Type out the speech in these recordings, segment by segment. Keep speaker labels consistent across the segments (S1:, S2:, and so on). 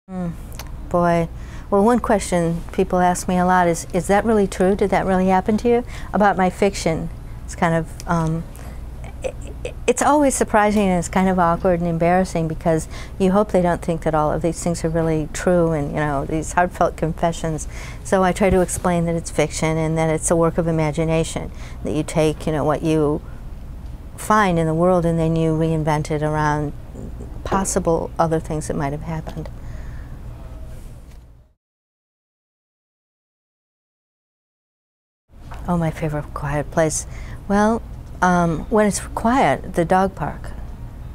S1: Boy, well, one question people ask me a lot is that really true? Did that really happen to you? About my fiction. It's kind of, it's always surprising and it's kind of awkward and embarrassing because you hope they don't think that all of these things are really true and, you know, these heartfelt confessions. So I try to explain that it's fiction and that it's a work of imagination, that you take, you know, what you find in the world and then you reinvent it around possible other things that might have happened. Oh, my favorite quiet place. Well, when it's quiet, the dog park.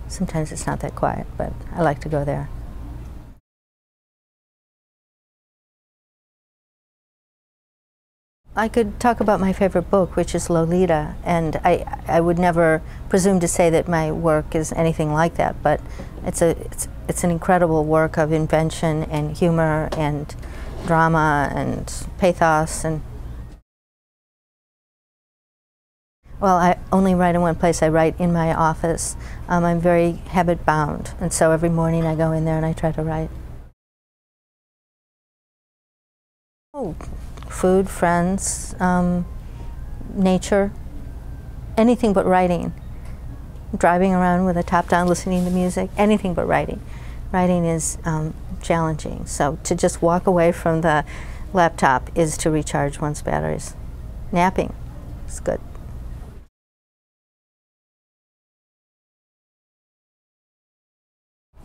S1: Sometimes it's not that quiet, but I like to go there. I could talk about my favorite book, which is Lolita, and I would never presume to say that my work is anything like that, but it's an incredible work of invention and humor and drama and pathos. And well, I only write in one place. I write in my office. I'm very habit-bound, and so every morning I go in there and I try to write. Oh, food, friends, nature, anything but writing. Driving around with the top down, listening to music, anything but writing. Writing is challenging, so to just walk away from the laptop is to recharge one's batteries. Napping is good.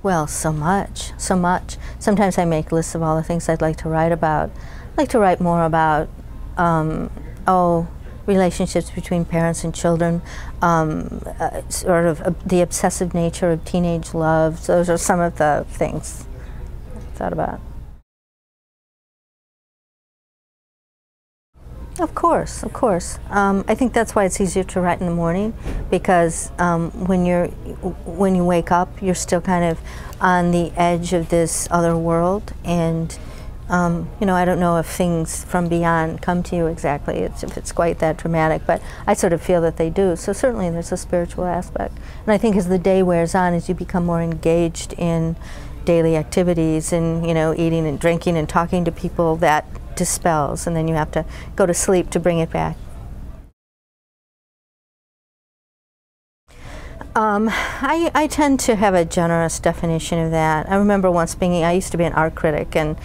S1: Well, so much, so much. Sometimes I make lists of all the things I'd like to write about. I'd like to write more about, relationships between parents and children, sort of the obsessive nature of teenage love. Those are some of the things I've thought about. Of course, of course. I think that's why it's easier to write in the morning, because when you wake up, you're still kind of on the edge of this other world, and you know, I don't know if things from beyond come to you exactly, if it's quite that dramatic, but I sort of feel that they do. So certainly there's a spiritual aspect, and I think as the day wears on, as you become more engaged in daily activities and, you know, eating and drinking and talking to people, that dispels, and then you have to go to sleep to bring it back. I tend to have a generous definition of that. I remember once I used to be an art critic, and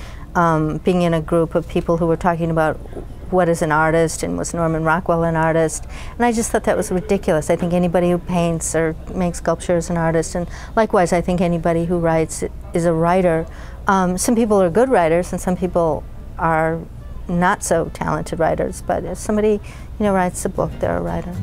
S1: being in a group of people who were talking about what is an artist and was Norman Rockwell an artist, and I just thought that was ridiculous. I think anybody who paints or makes sculpture is an artist, and likewise I think anybody who writes is a writer. Some people are good writers and some people are not so talented writers, but if somebody, you know, writes a book, they're a writer.